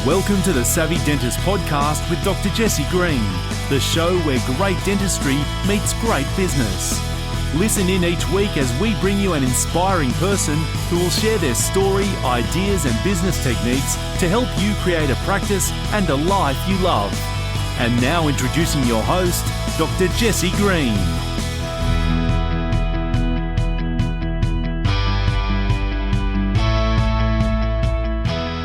Welcome to the Savvy Dentist Podcast with Dr. Jesse Green, the show where great dentistry meets great business. Listen in each week as we bring you an inspiring person who will share their story, ideas and business techniques to help you create a practice and a life you love. And now introducing your host, Dr. Jesse Green.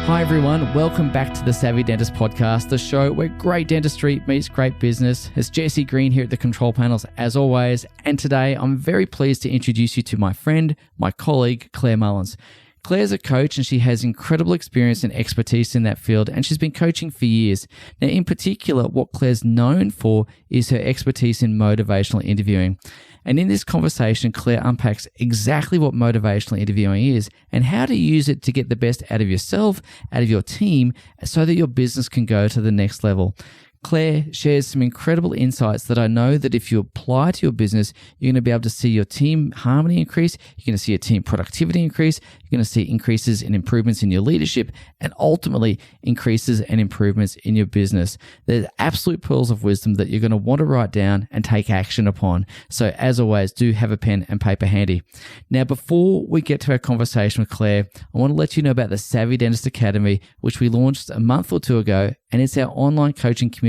Hi everyone, welcome back to the Savvy Dentist Podcast, the show where great dentistry meets great business. It's Jesse Green here at the control panels as always, and today I'm very pleased to introduce you to my friend, my colleague, Claire Mullins. Claire's a coach and she has incredible experience and expertise in that field, and she's been coaching for years. Now, in particular, what Claire's known for is her expertise in motivational interviewing. And in this conversation, Claire unpacks exactly what motivational interviewing is and how to use it to get the best out of yourself, out of your team, so that your business can go to the next level. Claire shares some incredible insights that I know that if you apply to your business, you're going to be able to see your team harmony increase, you're going to see your team productivity increase, you're going to see increases and improvements in your leadership, and ultimately increases and improvements in your business. There's absolute pearls of wisdom that you're going to want to write down and take action upon. So as always, do have a pen and paper handy. Now, before we get to our conversation with Claire, I want to let you know about the Savvy Dentist Academy, which we launched a month or two ago, and it's our online coaching community,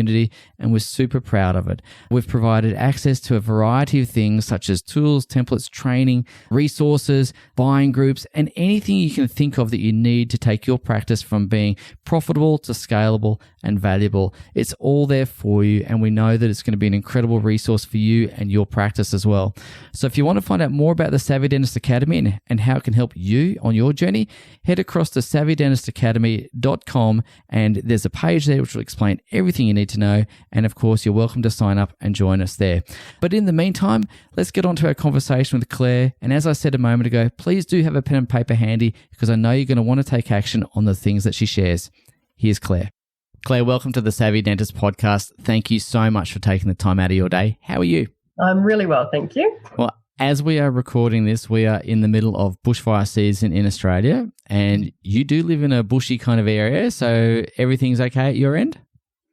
and we're super proud of it. We've provided access to a variety of things such as tools, templates, training, resources, buying groups, and anything you can think of that you need to take your practice from being profitable to scalable and valuable. It's all there for you, and we know that it's going to be an incredible resource for you and your practice as well. So if you want to find out more about the Savvy Dentist Academy and how it can help you on your journey, head across to savvydentistacademy.com, and there's a page there which will explain everything you need to know. And of course, you're welcome to sign up and join us there. But in the meantime, let's get on to our conversation with Claire. And as I said a moment ago, please do have a pen and paper handy because I know you're going to want to take action on the things that she shares. Here's Claire. Claire, welcome to the Savvy Dentist Podcast. Thank you so much for taking the time out of your day. How are you? I'm really well, thank you. Well, as we are recording this, we are in the middle of bushfire season in Australia, and you do live in a bushy kind of area, so everything's okay at your end?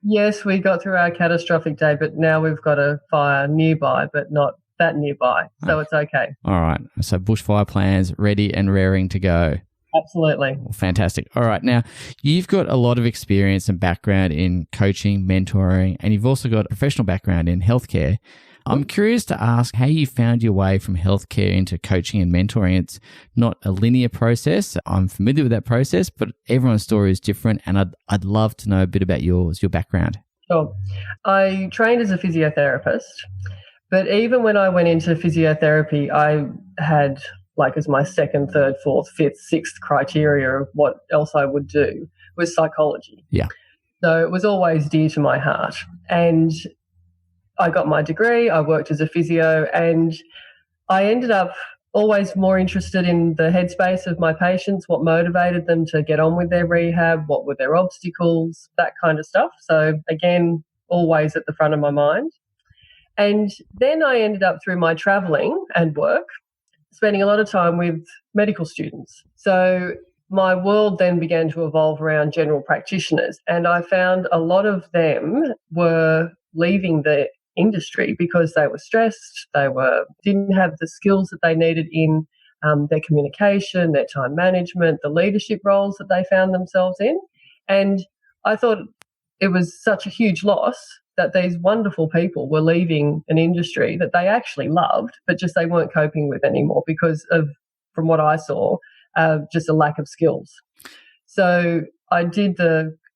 Yes, we got through our catastrophic day, but now we've got a fire nearby, but not that nearby, so It's okay. All right, so bushfire plans ready and raring to go. Absolutely. Well, fantastic. All right, now you've got a lot of experience and background in coaching, mentoring, and you've also got a professional background in healthcare. I'm curious to ask how you found your way from healthcare into coaching and mentoring. It's not a linear process. I'm familiar with that process, but everyone's story is different, and I'd love to know a bit about your background. Sure. I trained as a physiotherapist, but even when I went into physiotherapy, I had as my second, third, fourth, fifth, sixth criteria of what else I would do was psychology. Yeah. So it was always dear to my heart. And I got my degree, I worked as a physio, and I ended up always more interested in the headspace of my patients, what motivated them to get on with their rehab, what were their obstacles, that kind of stuff. So again, always at the front of my mind. And then I ended up through my travelling and work, spending a lot of time with medical students. So my world then began to evolve around general practitioners, and I found a lot of them were leaving the industry because they were stressed, didn't have the skills that they needed in their communication, their time management, the leadership roles that they found themselves in. And I thought it was such a huge loss that these wonderful people were leaving an industry that they actually loved, but just they weren't coping with anymore because of, from what I saw, just a lack of skills. So I did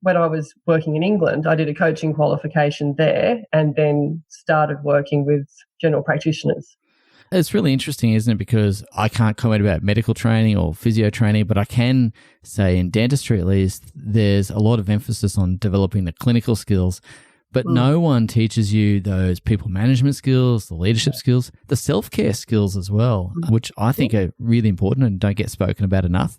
when I was working in England, I did a coaching qualification there and then started working with general practitioners. It's really interesting, isn't it? Because I can't comment about medical training or physio training, but I can say in dentistry at least, there's a lot of emphasis on developing the clinical skills, but no one teaches you those people management skills, the leadership skills, the self-care skills as well, which I think are really important and don't get spoken about enough.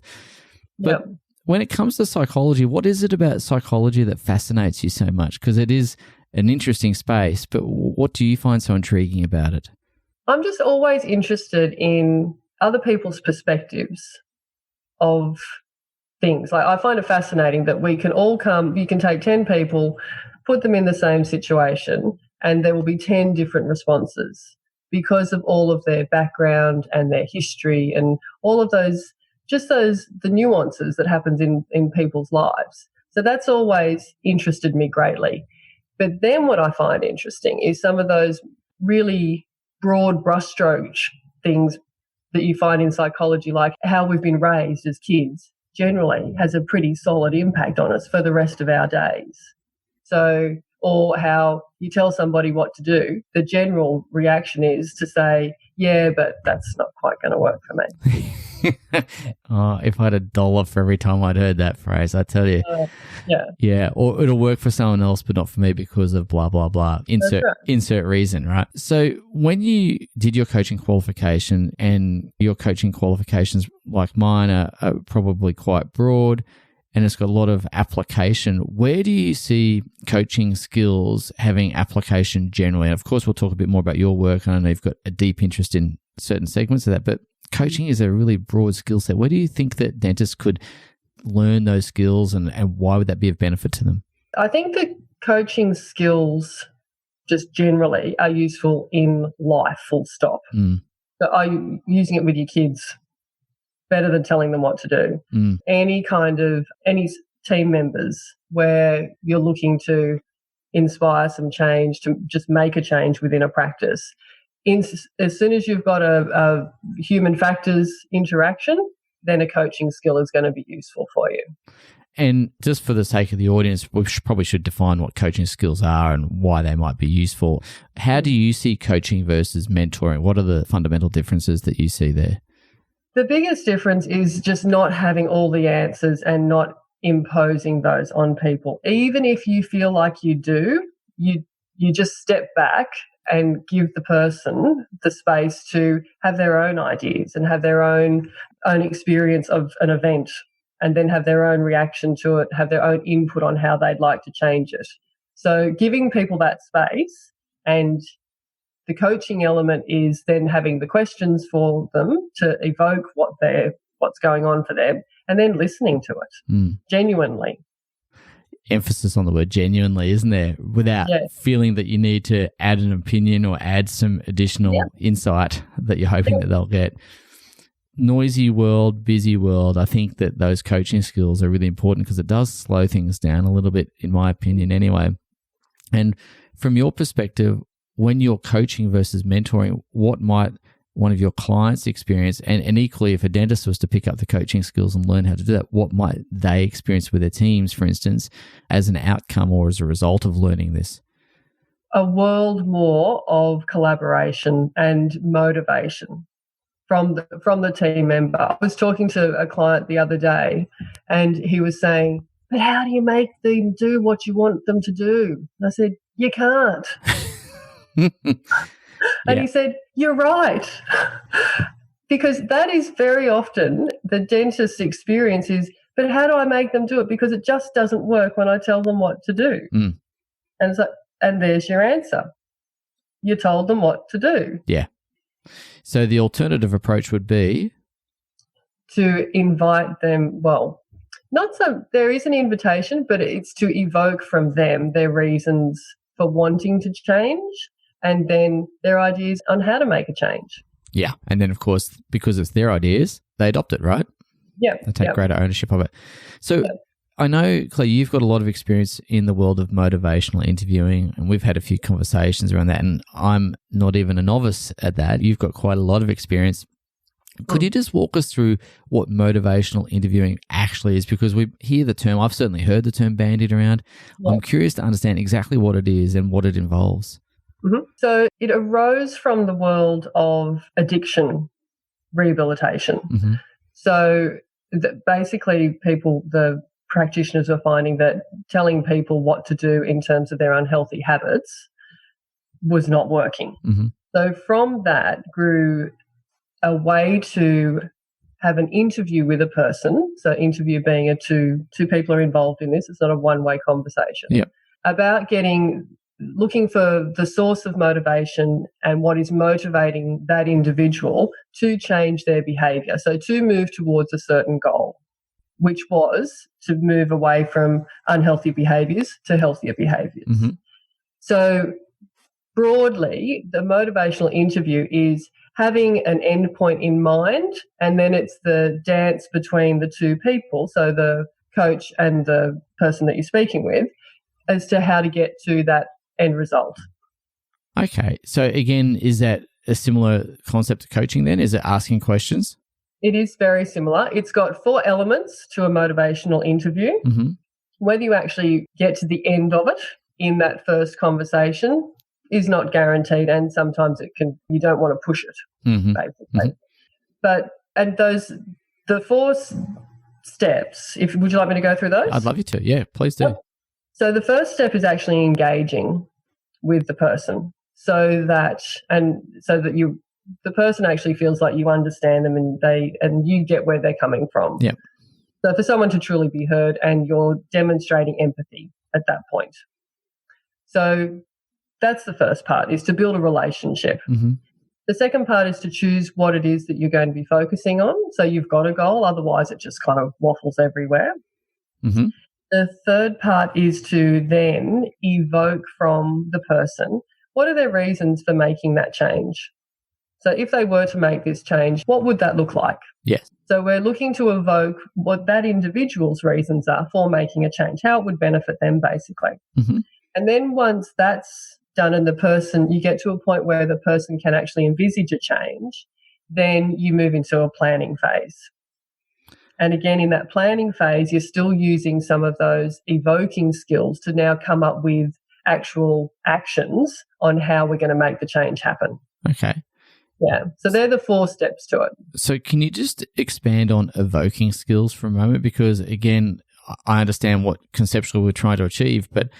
But when it comes to psychology, what is it about psychology that fascinates you so much? Because it is an interesting space, but what do you find so intriguing about it? I'm just always interested in other people's perspectives of things. Like, I find it fascinating that we can all you can take 10 people, put them in the same situation, and there will be 10 different responses because of all of their background and their history and all of those, the nuances that happens in people's lives. So that's always interested me greatly. But then what I find interesting is some of those really broad brushstroke things that you find in psychology, like how we've been raised as kids, generally has a pretty solid impact on us for the rest of our days. So, or how you tell somebody what to do, the general reaction is to say, yeah, but that's not quite going to work for me. Oh, if I had $1 for every time I'd heard that phrase, I tell you. Yeah. Yeah, or it'll work for someone else, but not for me because of blah, blah, blah. Insert reason, right? So when you did your coaching qualification, and your coaching qualifications like mine are probably quite broad and it's got a lot of application, where do you see coaching skills having application generally? And of course, we'll talk a bit more about your work. I know you've got a deep interest in certain segments of that, but coaching is a really broad skill set. Where do you think that dentists could learn those skills, and why would that be of benefit to them? I think that coaching skills just generally are useful in life, full stop. So are you using it with your kids? Better than telling them what to do. Any team members where you're looking to inspire some change, to just make a change within a practice. As soon as you've got a human factors interaction, then a coaching skill is going to be useful for you. And just for the sake of the audience, we probably should define what coaching skills are and why they might be useful. How do you see coaching versus mentoring? What are the fundamental differences that you see there? The biggest difference is just not having all the answers and not imposing those on people. Even if you feel like you do, you just step back and give the person the space to have their own ideas and have their own experience of an event, and then have their own reaction to it, have their own input on how they'd like to change it. So giving people that space, and the coaching element is then having the questions for them to evoke what's going on for them, and then listening to it genuinely. Emphasis on the word genuinely, isn't there? Without feeling that you need to add an opinion or add some additional insight that you're hoping that they'll get. Noisy world, busy world, I think that those coaching skills are really important because it does slow things down a little bit, in my opinion anyway. And from your perspective, when you're coaching versus mentoring, what might one of your clients experience, and equally if a dentist was to pick up the coaching skills and learn how to do that, what might they experience with their teams, for instance, as an outcome or as a result of learning this? A world more of collaboration and motivation from the team member. I was talking to a client the other day, and he was saying, but how do you make them do what you want them to do? And I said, you can't. And he said, you're right. Because that is very often the dentist's experience is, but how do I make them do it? Because it just doesn't work when I tell them what to do. And there's your answer. You told them what to do. Yeah. So the alternative approach would be? To invite them, there is an invitation, but it's to evoke from them their reasons for wanting to change, and then their ideas on how to make a change. Yeah. And then, of course, because it's their ideas, they adopt it, right? Yeah. They take greater ownership of it. So I know, Claire, you've got a lot of experience in the world of motivational interviewing, and we've had a few conversations around that, and I'm not even a novice at that. You've got quite a lot of experience. Could you just walk us through what motivational interviewing actually is? Because we hear the term, I've certainly heard the term bandied around. I'm curious to understand exactly what it is and what it involves. So it arose from the world of addiction rehabilitation. So basically the practitioners are finding that telling people what to do in terms of their unhealthy habits was not working. So from that grew a way to have an interview with a person. So interview being two people are involved in this. It's not a one-way conversation. About looking for the source of motivation and what is motivating that individual to change their behaviour, so to move towards a certain goal. which was to move away from unhealthy behaviours to healthier behaviours. Mm-hmm. So broadly, the motivational interview is having an endpoint in mind, and then it's the dance between the two people, so the coach and the person that you're speaking with, as to how to get to that end result. Okay. So again, is that a similar concept to coaching then? Is it asking questions? It is very similar. It's got 4 elements to a motivational interview. Mm-hmm. Whether you actually get to the end of it in that first conversation is not guaranteed, and sometimes you don't want to push it, Mm-hmm. basically. Mm-hmm. But the 4 steps, would you like me to go through those? I'd love you to. Yeah, please do. So the first step is actually engaging with the person so that the person actually feels like you understand them and you get where they're coming from. Yeah. So for someone to truly be heard, and you're demonstrating empathy at that point. So that's the first part, is to build a relationship. Mm-hmm. The second part is to choose what it is that you're going to be focusing on. So you've got a goal, otherwise it just kind of waffles everywhere. Mm-hmm. The third part is to then evoke from the person, what are their reasons for making that change? So if they were to make this change, what would that look like? Yes. So we're looking to evoke what that individual's reasons are for making a change, how it would benefit them, basically. Mm-hmm. And then once that's done and you get to a point where the person can actually envisage a change, then you move into a planning phase. And again, in that planning phase, you're still using some of those evoking skills to now come up with actual actions on how we're going to make the change happen. Okay. Yeah. So they're the 4 steps to it. So can you just expand on evoking skills for a moment? Because again, I understand what conceptually we're trying to achieve, but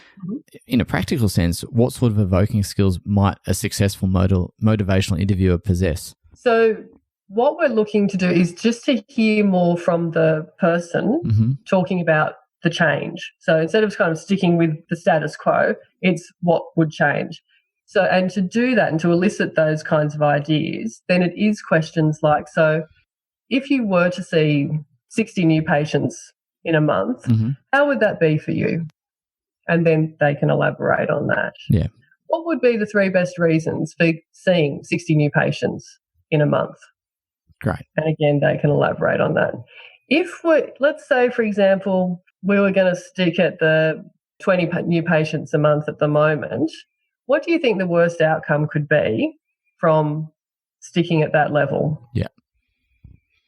in a practical sense, what sort of evoking skills might a successful motivational interviewer possess? So what we're looking to do is just to hear more from the person talking about the change. So instead of kind of sticking with the status quo, it's what would change. So, and to do that and to elicit those kinds of ideas, then it is questions like, so if you were to see 60 new patients in a month, how would that be for you? And then they can elaborate on that. Yeah. What would be the 3 best reasons for seeing 60 new patients in a month? Great. And again, they can elaborate on that. Let's say, for example, we were going to stick at the 20 new patients a month at the moment, what do you think the worst outcome could be from sticking at that level? Yeah.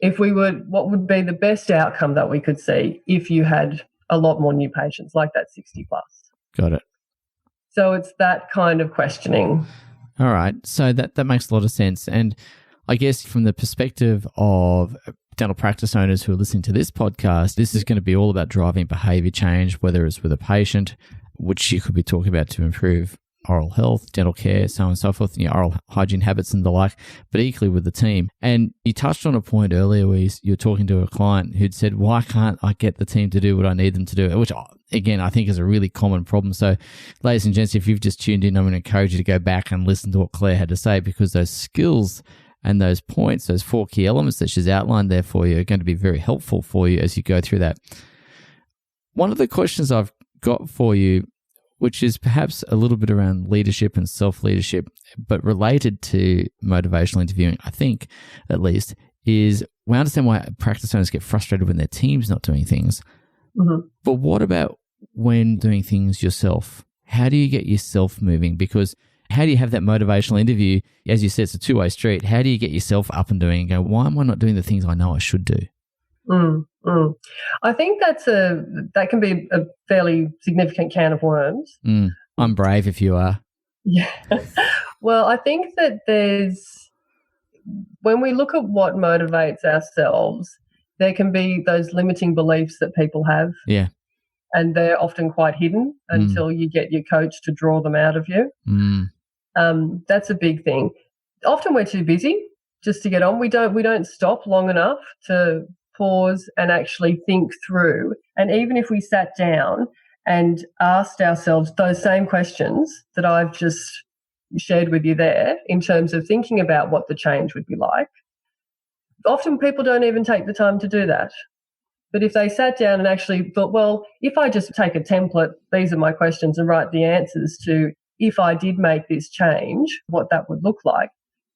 What would be the best outcome that we could see if you had a lot more new patients, like that 60 plus? Got it. So it's that kind of questioning. All right. So that makes a lot of sense. And I guess from the perspective of dental practice owners who are listening to this podcast, this is going to be all about driving behavior change, whether it's with a patient, which you could be talking about to improve oral health, dental care, so on and so forth, oral hygiene habits and the like, but equally with the team. And you touched on a point earlier where you're talking to a client who'd said, why can't I get the team to do what I need them to do? Which, again, I think is a really common problem. So, ladies and gents, if you've just tuned in, I'm going to encourage you to go back and listen to what Claire had to say, because those skills and those points, those 4 key elements that she's outlined there for you, are going to be very helpful for you as you go through that. One of the questions I've got for you, which is perhaps a little bit around leadership and self-leadership, but related to motivational interviewing, I think, at least, is we understand why practice owners get frustrated when their team's not doing things. Mm-hmm. But what about when doing things yourself? How do you get yourself moving? Because how do you have that motivational interview? As you said, it's a 2-way street. How do you get yourself up and doing and go, why am I not doing the things I know I should do? I think that can be a fairly significant can of worms. I'm brave if you are. Yeah. Well, I think that when we look at what motivates ourselves, there can be those limiting beliefs that people have. Yeah. And they're often quite hidden until you get your coach to draw them out of you. That's a big thing. Often we're too busy just to get on. We don't stop long enough to pause and actually think through. And even if we sat down and asked ourselves those same questions that I've just shared with you there in terms of thinking about what the change would be like, often people don't even take the time to do that. But if they sat down and actually thought, well, if I just take a template, these are my questions, and write the answers to if I did make this change, what that would look like,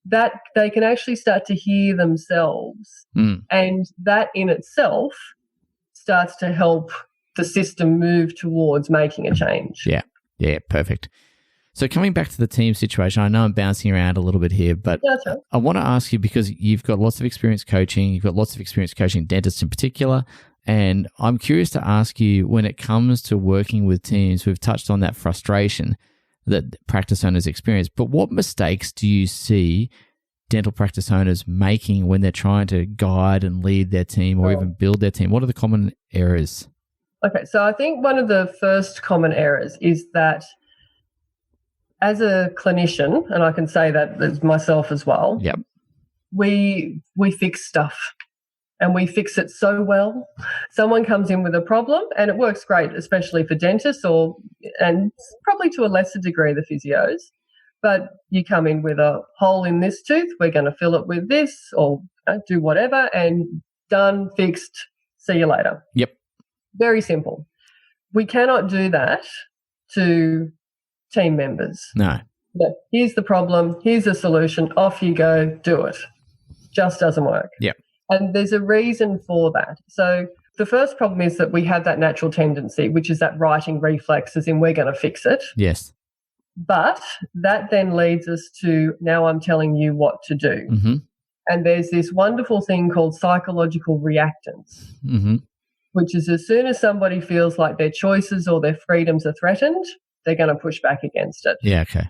that they can actually start to hear themselves. And that in itself starts to help the system move towards making a change. Yeah, perfect. So coming back to the team situation, I know I'm bouncing around a little bit here, but I want to ask you, because you've got lots of experience coaching, you've got lots of experience coaching dentists in particular, and I'm curious to ask you, when it comes to working with teams, we've touched on that frustration that practice owners experience, but what mistakes do you see dental practice owners making when they're trying to guide and lead their team or even build their team? What are the common errors? Okay, so I think one of the first common errors is that as a clinician, and I can say that as myself as well, we fix stuff and we fix it so well. Someone comes in with a problem and it works great, especially for dentists and probably to a lesser degree the physios. But you come in with a hole in this tooth, we're going to fill it with this or do whatever, and done, fixed, see you later. Yep. Very simple. We cannot do that to team members. No. Here's the problem. Here's the solution. Off you go. Do it. Just doesn't work. Yep. And there's a reason for that. So the first problem is that we have that natural tendency, which is that writing reflex, as in we're going to fix it. Yes. But that then leads us to, now I'm telling you what to do. Mm-hmm. And there's this wonderful thing called psychological reactance, which is as soon as somebody feels like their choices or their freedoms are threatened, they're going to push back against it. Yeah, okay.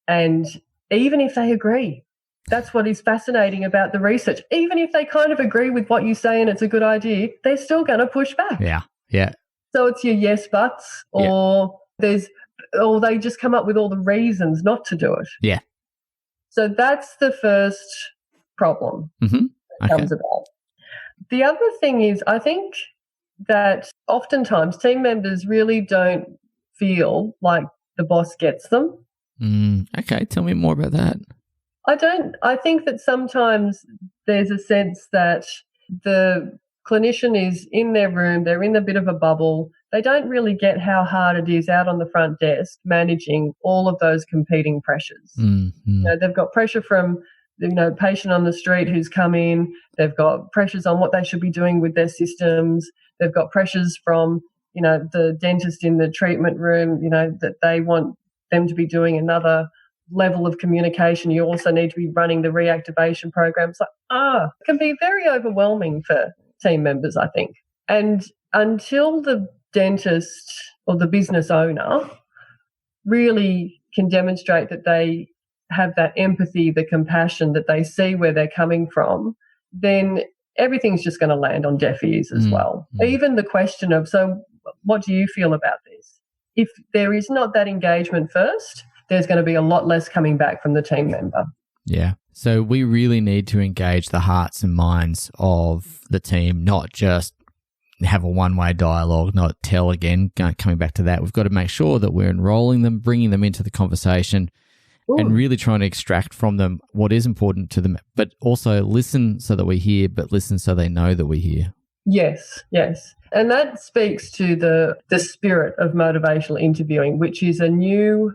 And even if they agree, that's what is fascinating about the research. Even if they kind of agree with what you say and it's a good idea, they're still going to push back. Yeah. So it's your yes buts, or or they just come up with all the reasons not to do it. Yeah. So that's the first problem that comes about. The other thing is, I think that oftentimes team members really don't feel like the boss gets them. Okay, tell me more about that. I think that sometimes there's a sense that the clinician is in their room, they're in a bit of a bubble. They don't really get how hard it is out on the front desk managing all of those competing pressures. You know, they've got pressure from, patient on the street who's come in. They've got pressures on what they should be doing with their systems. They've got pressures from, the dentist in the treatment room, that they want them to be doing another level of communication. You also need to be running the reactivation programs. It can be very overwhelming for team members, I think. And until the dentist or the business owner really can demonstrate that they have that empathy, the compassion, that they see where they're coming from, then everything's just going to land on deaf ears as well. Even the question of, so what do you feel about this? If there is not that engagement first, there's going to be a lot less coming back from the team member. Yeah. So we really need to engage the hearts and minds of the team, not just have a one-way dialogue, not tell again, coming back to that. We've got to make sure that we're enrolling them, bringing them into the conversation, and really trying to extract from them what is important to them, but also listen so that we hear, but listen so they know that we hear. Yes. And that speaks to the spirit of motivational interviewing, which is a new,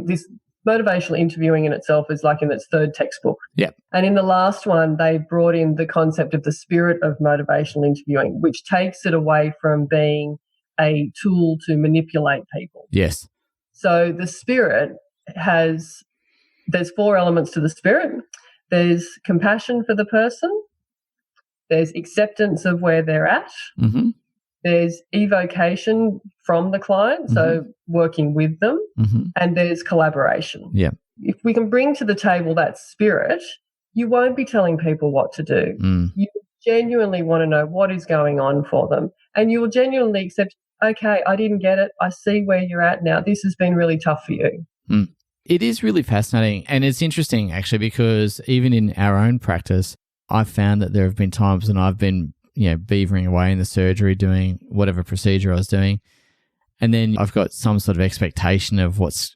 this motivational interviewing in itself is in its third textbook. Yeah. And in the last one, they brought in the concept of the spirit of motivational interviewing, which takes it away from being a tool to manipulate people. Yes. So the spirit there's 4 elements to the spirit. There's compassion for the person. There's acceptance of where they're at. There's evocation from the client, so working with them. And there's collaboration. Yeah. If we can bring to the table that spirit, you won't be telling people what to do. You genuinely want to know what is going on for them. And you will genuinely accept, okay, I didn't get it. I see where you're at now. This has been really tough for you. It is really fascinating. And it's interesting, actually, because even in our own practice, I've found that there have been times when I've been, beavering away in the surgery doing whatever procedure I was doing. And then I've got some sort of expectation of what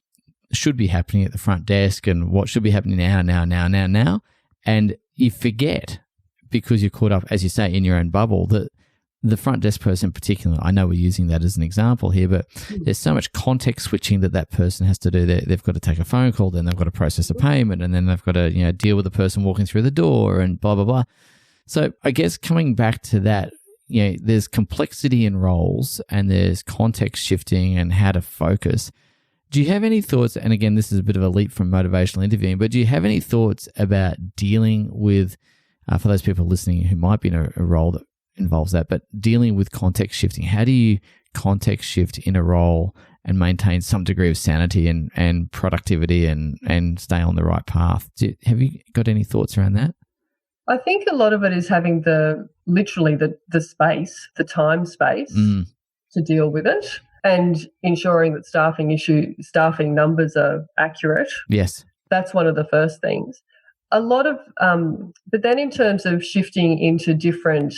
should be happening at the front desk and what should be happening now. And you forget, because you're caught up, as you say, in your own bubble, that the front desk person in particular, I know we're using that as an example here, but there's so much context switching that person has to do. They've got to take a phone call, then they've got to process a payment, and then they've got to deal with the person walking through the door and blah, blah, blah. So I guess coming back to that, there's complexity in roles and there's context shifting and how to focus. Do you have any thoughts, and again, this is a bit of a leap from motivational interviewing, but do you have any thoughts about dealing with, for those people listening who might be in a role that involves that, but dealing with context shifting? How do you context shift in a role and maintain some degree of sanity and productivity and stay on the right path? Have you got any thoughts around that? I think a lot of it is having the space, the time space to deal with it, and ensuring that staffing numbers are accurate. Yes. That's one of the first things. A lot of, but then in terms of shifting into different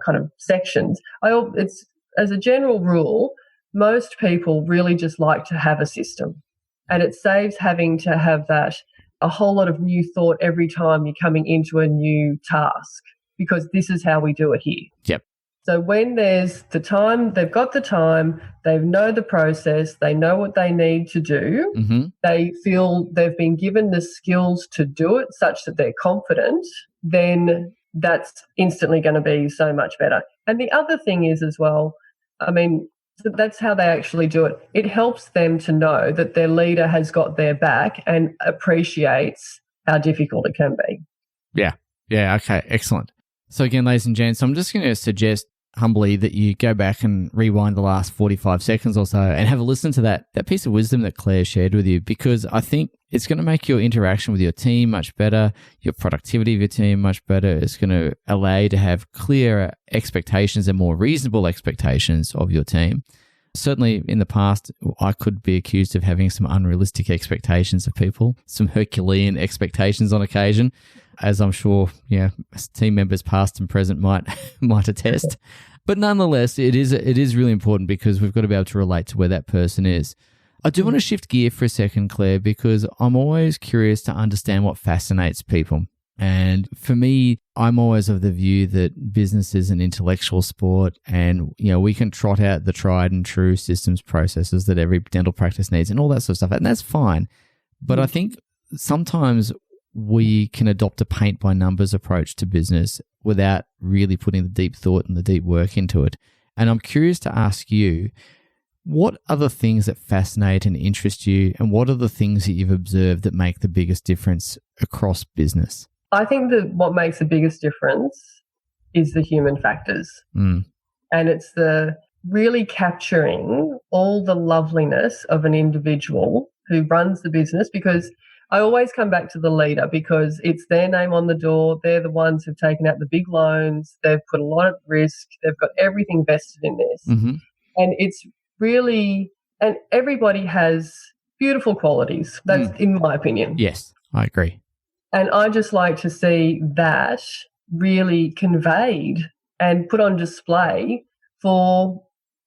kind of sections, it's as a general rule, most people really just like to have a system, and it saves having to have a whole lot of new thought every time you're coming into a new task, because this is how we do it here. Yep. So when there's the time, they've got the time, they know the process, they know what they need to do, they feel they've been given the skills to do it such that they're confident, then that's instantly going to be so much better. And the other thing is as well, that's how they actually do it. It helps them to know that their leader has got their back and appreciates how difficult it can be. Yeah. Yeah. Okay. Excellent. So again, ladies and gents, I'm just going to suggest humbly that you go back and rewind the last 45 seconds or so and have a listen to that piece of wisdom that Claire shared with you, because I think it's going to make your interaction with your team much better, your productivity of your team much better. It's going to allow you to have clearer expectations and more reasonable expectations of your team. Certainly in the past, I could be accused of having some unrealistic expectations of people, some Herculean expectations on occasion, as I'm sure team members past and present might attest. But nonetheless, it is really important, because we've got to be able to relate to where that person is. I do want to shift gear for a second, Claire, because I'm always curious to understand what fascinates people. And for me, I'm always of the view that business is an intellectual sport, and we can trot out the tried and true systems processes that every dental practice needs and all that sort of stuff, and that's fine. But I think sometimes we can adopt a paint by numbers approach to business without really putting the deep thought and the deep work into it. And I'm curious to ask you, what are the things that fascinate and interest you, and what are the things that you've observed that make the biggest difference across business? I think that what makes the biggest difference is the human factors. And it's the really capturing all the loveliness of an individual who runs the business, because I always come back to the leader, because it's their name on the door. They're the ones who've taken out the big loans. They've put a lot at risk. They've got everything vested in this. And it's really, and everybody has beautiful qualities. That's in my opinion. Yes, I agree. And I just like to see that really conveyed and put on display for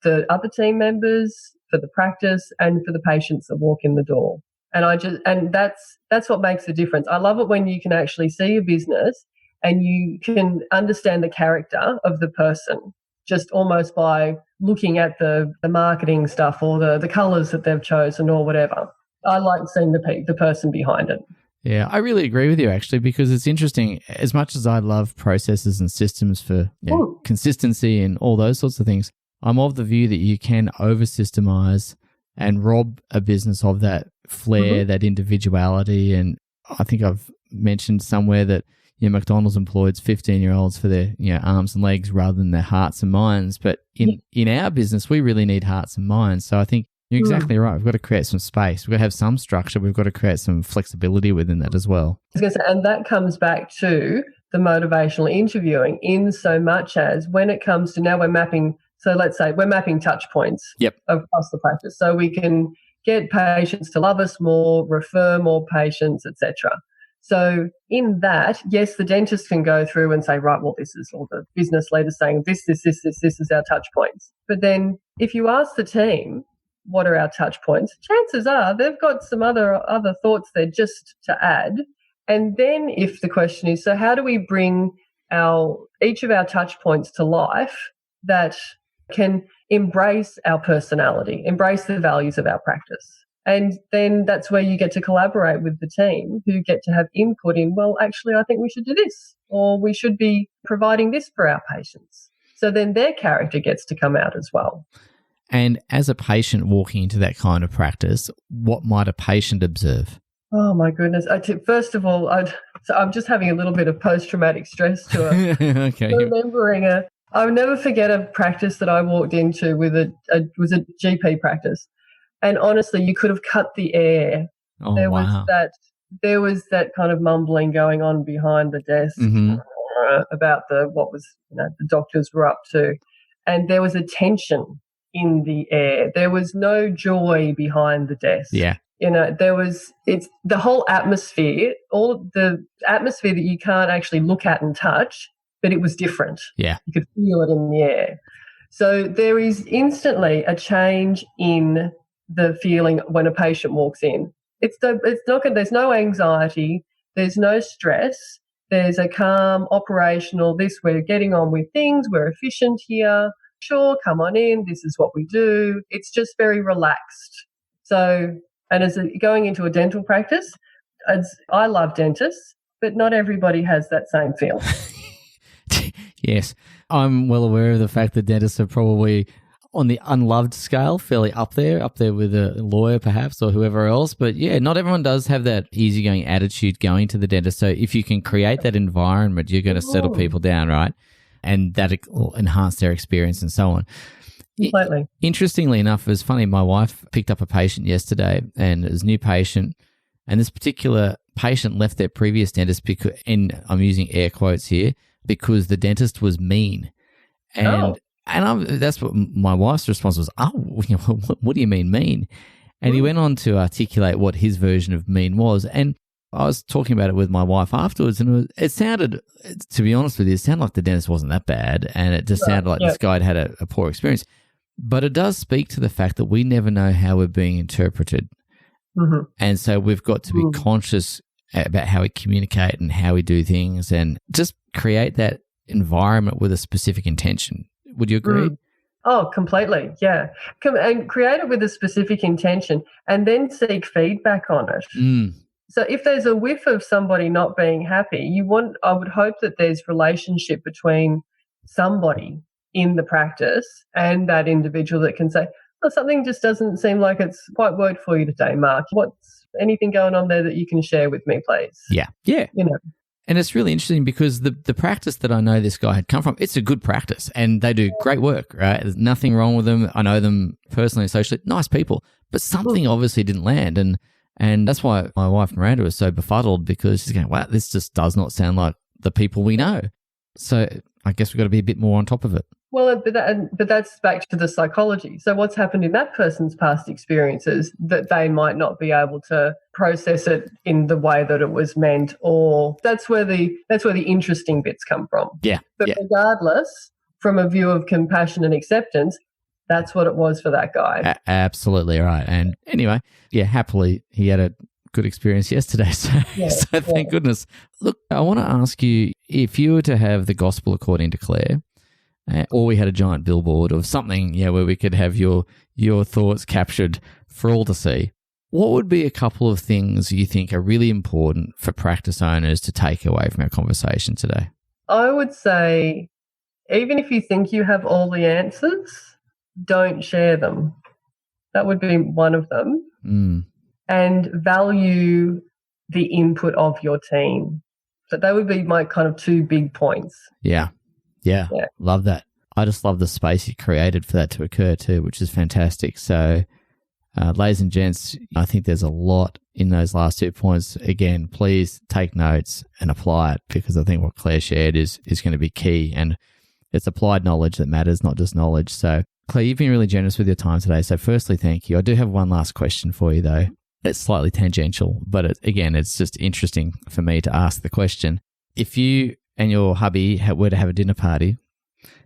the other team members, for the practice, and for the patients that walk in the door. And that's what makes the difference. I love it when you can actually see a business and you can understand the character of the person just almost by looking at the marketing stuff or the colours that they've chosen or whatever. I like seeing the person behind it. Yeah, I really agree with you, actually, because it's interesting. As much as I love processes and systems for consistency and all those sorts of things, I'm of the view that you can over-systemize and rob a business of that flair, that individuality. And I think I've mentioned somewhere that McDonald's employs 15-year-olds for their arms and legs rather than their hearts and minds. But in our business, we really need hearts and minds. So I think you're exactly right. We've got to create some space. We've got to have some structure. We've got to create some flexibility within that as well. And that comes back to the motivational interviewing, in so much as when it comes to now we're mapping, so let's say we're mapping touch points across the practice, so we can get patients to love us more, refer more patients, etc. So in that, yes, the dentist can go through and say, right, well, this is all the business leaders saying this is our touch points. But then if you ask the team, what are our touch points? Chances are they've got some other thoughts there just to add. And then if the question is, so how do we bring each of our touch points to life that can embrace our personality, embrace the values of our practice. And then that's where you get to collaborate with the team who get to have input in, well, actually, I think we should do this, or we should be providing this for our patients. So then their character gets to come out as well. And as a patient walking into that kind of practice, what might a patient observe? Oh, my goodness. First of all, so I'm just having a little bit of post-traumatic stress to it. Okay. Remembering I'll never forget a practice that I walked into with was a GP practice. And honestly, you could have cut the air. Oh, there wow. was that kind of mumbling going on behind the desk about what was the doctors were up to. And there was a tension in the air. There was no joy behind the desk. Yeah. It's the whole atmosphere, all the atmosphere that you can't actually look at and touch, but it was different. Yeah. You could feel it in the air. So there is instantly a change in the feeling when a patient walks in. There's no anxiety, there's no stress, there's a calm, operational, we're getting on with things, we're efficient here, sure, come on in, this is what we do. It's just very relaxed. So, and going into a dental practice, I love dentists, but not everybody has that same feeling. Yes, I'm well aware of the fact that dentists are probably on the unloved scale, fairly up there with a lawyer perhaps or whoever else. But yeah, not everyone does have that easygoing attitude going to the dentist. So if you can create that environment, you're going to settle people down, right? And that will enhance their experience and so on. Completely. Interestingly enough, it was funny, my wife picked up a patient yesterday and it was a new patient, and this particular patient left their previous dentist because, and I'm using air quotes here, because the dentist was mean. And that's what my wife's response was, what do you mean mean? And he went on to articulate what his version of mean was. And I was talking about it with my wife afterwards, and it sounded, to be honest with you, it sounded like the dentist wasn't that bad, and it just sounded like this guy had a poor experience. But it does speak to the fact that we never know how we're being interpreted. Mm-hmm. And so we've got to be conscious about how we communicate and how we do things, and just create that environment with a specific intention. Would you agree? Oh, completely. Yeah. And create it with a specific intention and then seek feedback on it. So if there's a whiff of somebody not being happy, I would hope that there's relationship between somebody in the practice and that individual that can say, something just doesn't seem like it's quite worked for you today, Mark. What's anything going on there that you can share with me, please? Yeah. And it's really interesting because the practice that I know this guy had come from, it's a good practice and they do great work, right? There's nothing wrong with them. I know them personally and socially, nice people, but something obviously didn't land. And that's why my wife Miranda was so befuddled, because she's going, wow, this just does not sound like the people we know. So I guess we've got to be a bit more on top of it. Well, but that's back to the psychology. So what's happened in that person's past experiences that they might not be able to process it in the way that it was meant, or that's where the interesting bits come from. Yeah. But regardless, from a view of compassion and acceptance, that's what it was for that guy. Absolutely right. And anyway, happily he had a good experience yesterday. So, so thank goodness. Look, I want to ask you, if you were to have the gospel according to Claire, or we had a giant billboard of something, where we could have your thoughts captured for all to see, what would be a couple of things you think are really important for practice owners to take away from our conversation today? I would say, even if you think you have all the answers, don't share them. That would be one of them. And value the input of your team. So that would be my kind of two big points. Yeah. Love that. I just love the space you created for that to occur too, which is fantastic. So, ladies and gents, I think there's a lot in those last 2 points. Again, please take notes and apply it, because I think what Claire shared is going to be key, and it's applied knowledge that matters, not just knowledge. So, Claire, you've been really generous with your time today. So firstly, thank you. I do have one last question for you though. It's slightly tangential, but it's just interesting for me to ask the question. If you and your hubby were to have a dinner party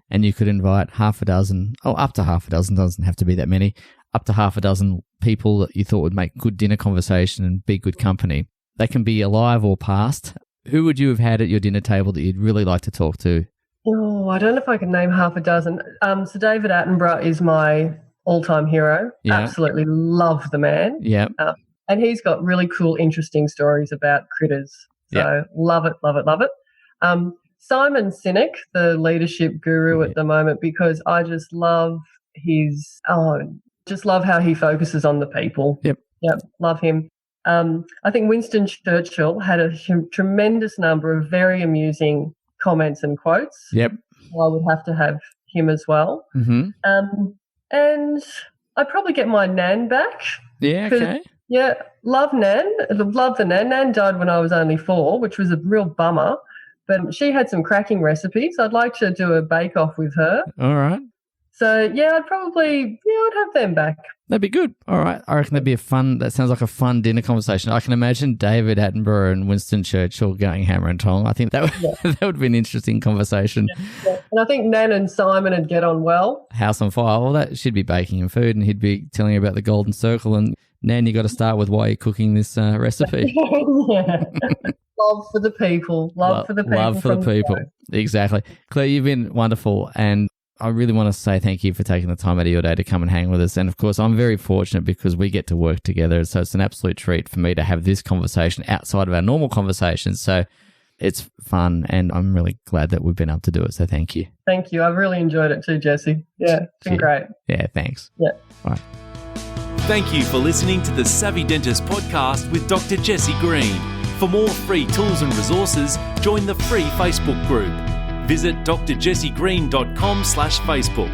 and you could invite half a dozen, up to half a dozen, doesn't have to be that many, up to half a dozen people that you thought would make good dinner conversation and be good company, they can be alive or past, who would you have had at your dinner table that you'd really like to talk to? Oh, I don't know if I can name half a dozen. So David Attenborough is my all-time hero. Yeah. Absolutely love the man. Yeah. And he's got really cool, interesting stories about critters. So love it, love it, love it. Simon Sinek, the leadership guru at the moment, because I just love just love how he focuses on the people. Yep, love him. I think Winston Churchill had a tremendous number of very amusing comments and quotes. Yep. I would have to have him as well. Mm-hmm. And I'd probably get my Nan back. Yeah, okay. Yeah, love Nan. Love the Nan. Nan died when I was only 4, which was a real bummer. But she had some cracking recipes. I'd like to do a bake-off with her. All right. So, I'd have them back. That'd be good. All right. I reckon that sounds like a fun dinner conversation. I can imagine David Attenborough and Winston Churchill going hammer and tong. I think that would be an interesting conversation. Yeah. And I think Nan and Simon would get on well. House on fire. Well, that she'd be baking him food and he'd be telling you about the golden circle. And Nan, you got to start with why you're cooking this recipe. Yeah. Love for the people. Love for the people. Love for the people. Exactly. Claire, you've been wonderful. And I really want to say thank you for taking the time out of your day to come and hang with us. And of course, I'm very fortunate because we get to work together. So it's an absolute treat for me to have this conversation outside of our normal conversations. So it's fun and I'm really glad that we've been able to do it. So thank you. Thank you. I've really enjoyed it too, Jesse. Yeah, it's been great. Yeah, thanks. Yeah. All right. Thank you for listening to the Savvy Dentist podcast with Dr. Jesse Green. For more free tools and resources, join the free Facebook group. Visit drjessegreen.com/Facebook.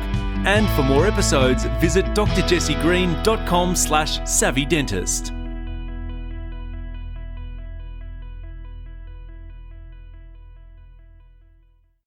And for more episodes, visit drjessegreen.com/savvydentist.